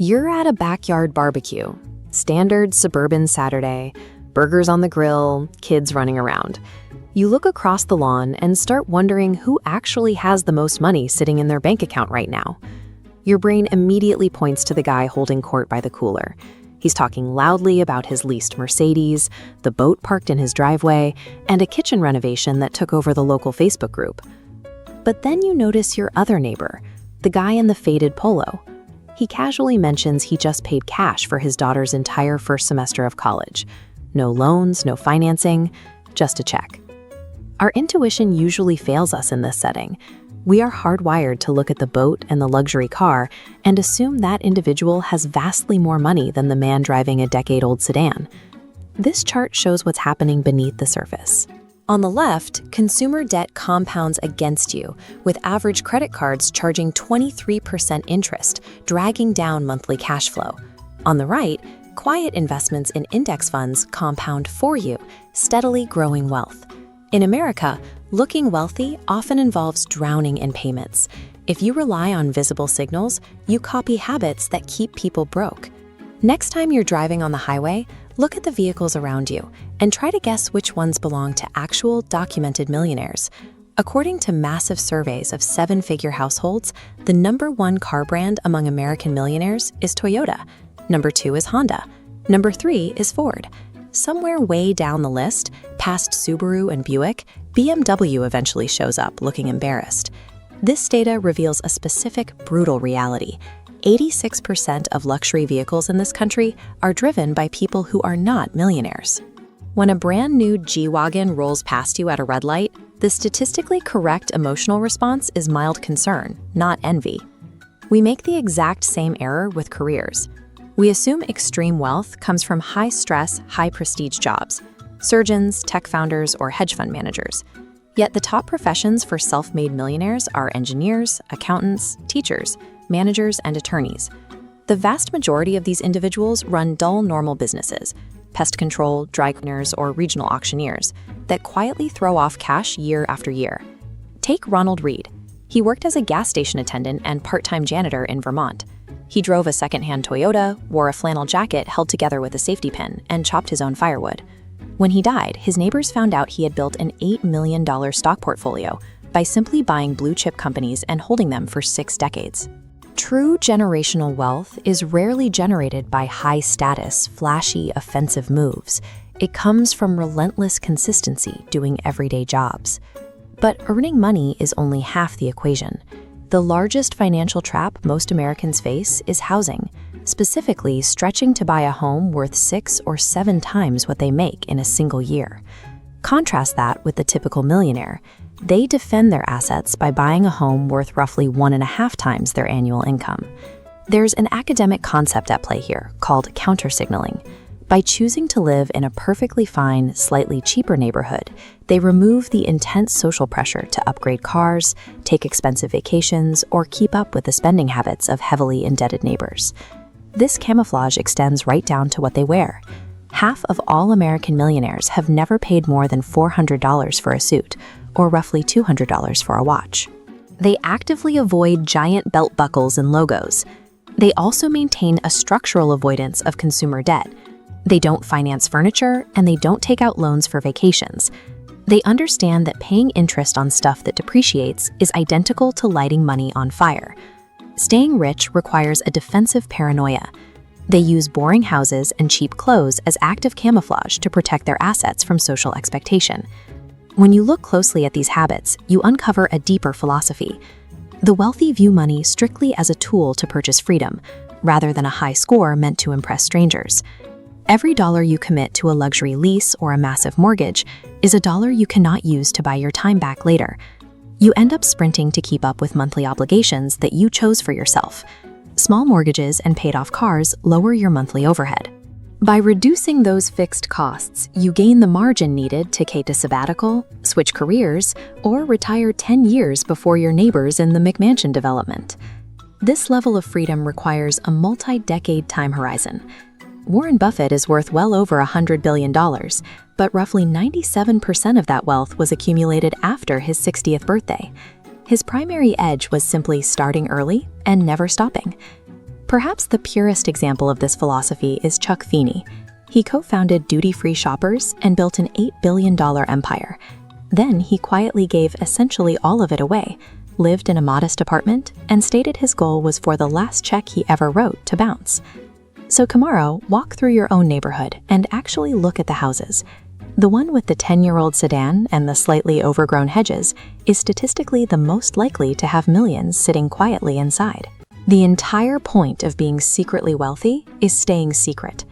You're at a backyard barbecue. Standard suburban Saturday, burgers on the grill, kids running around. You look across the lawn and start wondering who actually has the most money sitting in their bank account right now. Your brain immediately points to the guy holding court by the cooler. He's talking loudly about his leased Mercedes, the boat parked in his driveway, and a kitchen renovation that took over the local Facebook group. But then you notice your other neighbor, the guy in the faded polo. He casually mentions he just paid cash for his daughter's entire first semester of college. No loans, no financing, just a check. Our intuition usually fails us in this setting. We are hardwired to look at the boat and the luxury car and assume that individual has vastly more money than the man driving a decade-old sedan. This chart shows what's happening beneath the surface. On the left, consumer debt compounds against you, with average credit cards charging 23% interest, dragging down monthly cash flow. On the right, quiet investments in index funds compound for you, steadily growing wealth. In America, looking wealthy often involves drowning in payments. If you rely on visible signals, you copy habits that keep people broke. Next time you're driving on the highway, look at the vehicles around you and try to guess which ones belong to actual documented millionaires. According to massive surveys of seven-figure households, the #1 car brand among American millionaires is Toyota. Number 2 is Honda. Number 3 is Ford. Somewhere way down the list, past Subaru and Buick, BMW eventually shows up looking embarrassed. This data reveals a specific, brutal reality. 86% of luxury vehicles in this country are driven by people who are not millionaires. When a brand new G-Wagon rolls past you at a red light, the statistically correct emotional response is mild concern, not envy. We make the exact same error with careers. We assume extreme wealth comes from high-stress, high-prestige jobs, surgeons, tech founders, or hedge fund managers. Yet the top professions for self-made millionaires are engineers, accountants, teachers, managers, and attorneys. The vast majority of these individuals run dull, normal businesses, pest control, dry cleaners, or regional auctioneers, that quietly throw off cash year after year. Take Ronald Reed. He worked as a gas station attendant and part-time janitor in Vermont. He drove a second-hand Toyota, wore a flannel jacket held together with a safety pin, and chopped his own firewood. When he died, his neighbors found out he had built an $8 million stock portfolio by simply buying blue-chip companies and holding them for 6 decades. True generational wealth is rarely generated by high-status, flashy, offensive moves. It comes from relentless consistency doing everyday jobs. But earning money is only half the equation. The largest financial trap most Americans face is housing, specifically stretching to buy a home worth 6 or 7 times what they make in a single year. Contrast that with the typical millionaire. They defend their assets by buying a home worth roughly 1.5 times their annual income. There's an academic concept at play here called counter-signaling. By choosing to live in a perfectly fine, slightly cheaper neighborhood, they remove the intense social pressure to upgrade cars, take expensive vacations, or keep up with the spending habits of heavily indebted neighbors. This camouflage extends right down to what they wear. Half of all American millionaires have never paid more than $400 for a suit, or roughly $200 for a watch. They actively avoid giant belt buckles and logos. They also maintain a structural avoidance of consumer debt. They don't finance furniture, and they don't take out loans for vacations. They understand that paying interest on stuff that depreciates is identical to lighting money on fire. Staying rich requires a defensive paranoia. They use boring houses and cheap clothes as active camouflage to protect their assets from social expectation. When you look closely at these habits, you uncover a deeper philosophy. The wealthy view money strictly as a tool to purchase freedom, rather than a high score meant to impress strangers. Every dollar you commit to a luxury lease or a massive mortgage is a dollar you cannot use to buy your time back later. You end up sprinting to keep up with monthly obligations that you chose for yourself. Small mortgages and paid-off cars lower your monthly overhead. By reducing those fixed costs, you gain the margin needed to take a sabbatical, switch careers, or retire 10 years before your neighbors in the McMansion development. This level of freedom requires a multi-decade time horizon. Warren Buffett is worth well over $100 billion, but roughly 97% of that wealth was accumulated after his 60th birthday. His primary edge was simply starting early and never stopping. Perhaps the purest example of this philosophy is Chuck Feeney. He co-founded Duty-Free Shoppers and built an $8 billion empire. Then he quietly gave essentially all of it away, lived in a modest apartment, and stated his goal was for the last check he ever wrote to bounce. So tomorrow, walk through your own neighborhood and actually look at the houses. The one with the 10-year-old sedan and the slightly overgrown hedges is statistically the most likely to have millions sitting quietly inside. The entire point of being secretly wealthy is staying secret.